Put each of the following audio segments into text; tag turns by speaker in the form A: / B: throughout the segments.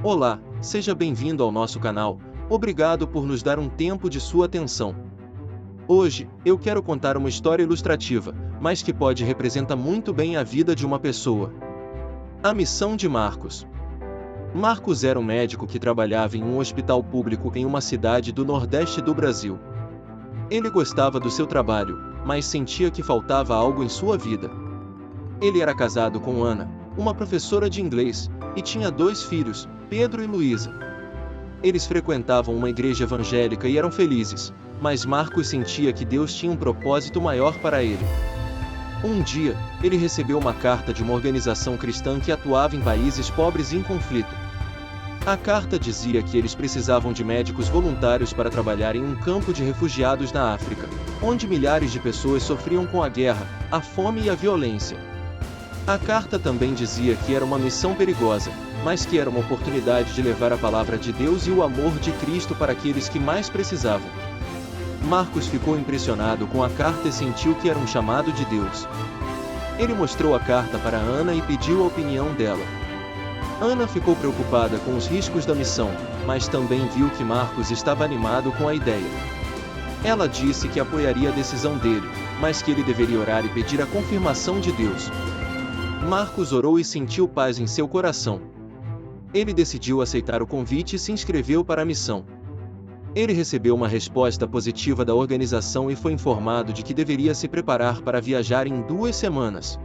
A: Olá, seja bem-vindo ao nosso canal. Obrigado por nos dar um tempo de sua atenção. Hoje, eu quero contar uma história ilustrativa, mas que pode representar muito bem a vida de uma pessoa. A missão de Marcos. Marcos era um médico que trabalhava em um hospital público em uma cidade do nordeste do Brasil. Ele gostava do seu trabalho, mas sentia que faltava algo em sua vida. Ele era casado com Ana, uma professora de inglês, e tinha 2 filhos, Pedro e Luísa. Eles frequentavam uma igreja evangélica e eram felizes, mas Marcos sentia que Deus tinha um propósito maior para ele. Um dia, ele recebeu uma carta de uma organização cristã que atuava em países pobres e em conflito. A carta dizia que eles precisavam de médicos voluntários para trabalhar em um campo de refugiados na África, onde milhares de pessoas sofriam com a guerra, a fome e a violência. A carta também dizia que era uma missão perigosa, mas que era uma oportunidade de levar a palavra de Deus e o amor de Cristo para aqueles que mais precisavam. Marcos ficou impressionado com a carta e sentiu que era um chamado de Deus. Ele mostrou a carta para Ana e pediu a opinião dela. Ana ficou preocupada com os riscos da missão, mas também viu que Marcos estava animado com a ideia. Ela disse que apoiaria a decisão dele, mas que ele deveria orar e pedir a confirmação de Deus. Marcos orou e sentiu paz em seu coração. Ele decidiu aceitar o convite e se inscreveu para a missão. Ele recebeu uma resposta positiva da organização e foi informado de que deveria se preparar para viajar em 2 semanas.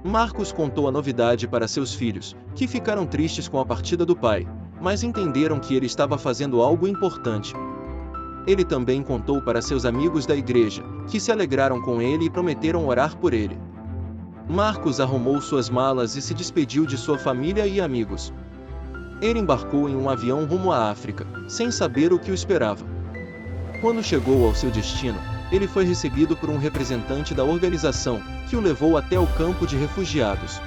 A: Marcos contou a novidade para seus filhos, que ficaram tristes com a partida do pai, mas entenderam que ele estava fazendo algo importante. Ele também contou para seus amigos da igreja, que se alegraram com ele e prometeram orar por ele. Marcos arrumou suas malas e se despediu de sua família e amigos. Ele embarcou em um avião rumo à África, sem saber o que o esperava. Quando chegou ao seu destino, ele foi recebido por um representante da organização, que o levou até o campo de refugiados.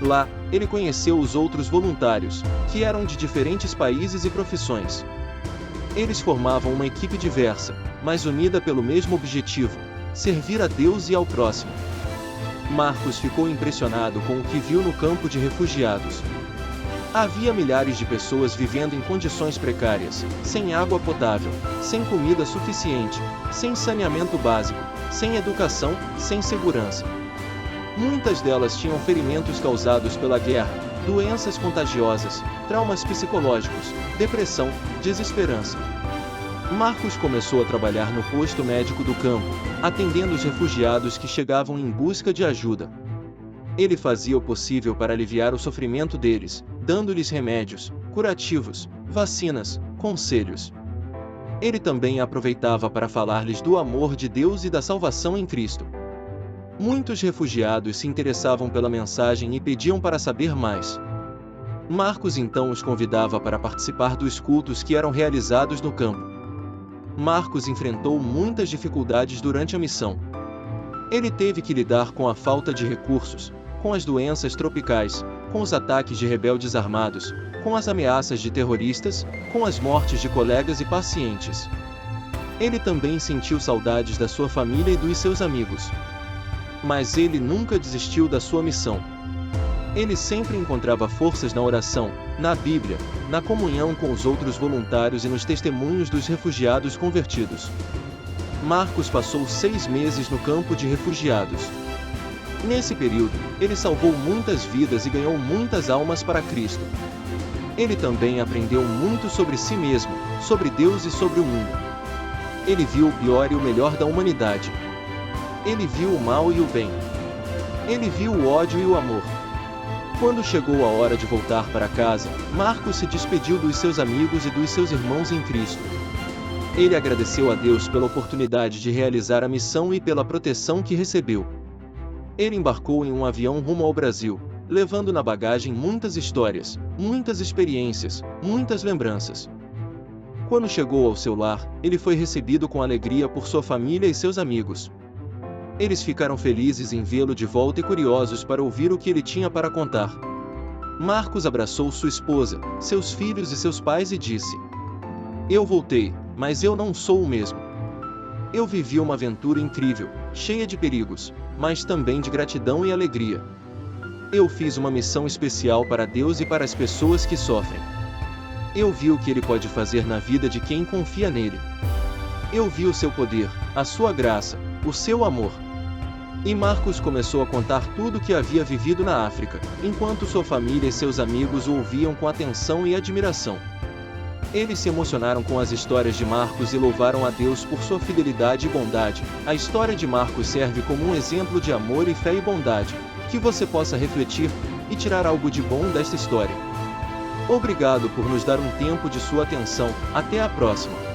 A: Lá, ele conheceu os outros voluntários, que eram de diferentes países e profissões. Eles formavam uma equipe diversa, mas unida pelo mesmo objetivo: servir a Deus e ao próximo. Marcos ficou impressionado com o que viu no campo de refugiados. Havia milhares de pessoas vivendo em condições precárias, sem água potável, sem comida suficiente, sem saneamento básico, sem educação, sem segurança. Muitas delas tinham ferimentos causados pela guerra, doenças contagiosas, traumas psicológicos, depressão, desesperança. Marcos começou a trabalhar no posto médico do campo, atendendo os refugiados que chegavam em busca de ajuda. Ele fazia o possível para aliviar o sofrimento deles, dando-lhes remédios, curativos, vacinas, conselhos. Ele também aproveitava para falar-lhes do amor de Deus e da salvação em Cristo. Muitos refugiados se interessavam pela mensagem e pediam para saber mais. Marcos então os convidava para participar dos cultos que eram realizados no campo. Marcos enfrentou muitas dificuldades durante a missão. Ele teve que lidar com a falta de recursos, com as doenças tropicais, com os ataques de rebeldes armados, com as ameaças de terroristas, com as mortes de colegas e pacientes. Ele também sentiu saudades da sua família e dos seus amigos. Mas ele nunca desistiu da sua missão. Ele sempre encontrava forças na oração, na Bíblia, na comunhão com os outros voluntários e nos testemunhos dos refugiados convertidos. Marcos passou 6 meses no campo de refugiados. Nesse período, ele salvou muitas vidas e ganhou muitas almas para Cristo. Ele também aprendeu muito sobre si mesmo, sobre Deus e sobre o mundo. Ele viu o pior e o melhor da humanidade. Ele viu o mal e o bem. Ele viu o ódio e o amor. Quando chegou a hora de voltar para casa, Marcos se despediu dos seus amigos e dos seus irmãos em Cristo. Ele agradeceu a Deus pela oportunidade de realizar a missão e pela proteção que recebeu. Ele embarcou em um avião rumo ao Brasil, levando na bagagem muitas histórias, muitas experiências, muitas lembranças. Quando chegou ao seu lar, ele foi recebido com alegria por sua família e seus amigos. Eles ficaram felizes em vê-lo de volta e curiosos para ouvir o que ele tinha para contar. Marcos abraçou sua esposa, seus filhos e seus pais e disse: "Eu voltei, mas eu não sou o mesmo. Eu vivi uma aventura incrível, cheia de perigos, mas também de gratidão e alegria. Eu fiz uma missão especial para Deus e para as pessoas que sofrem. Eu vi o que Ele pode fazer na vida de quem confia nele. Eu vi o seu poder, a sua graça, o seu amor. E Marcos começou a contar tudo o que havia vivido na África, enquanto sua família e seus amigos o ouviam com atenção e admiração. Eles se emocionaram com as histórias de Marcos e louvaram a Deus por sua fidelidade e bondade. A história de Marcos serve como um exemplo de amor e fé e bondade, que você possa refletir e tirar algo de bom desta história. Obrigado por nos dar um tempo de sua atenção. Até a próxima!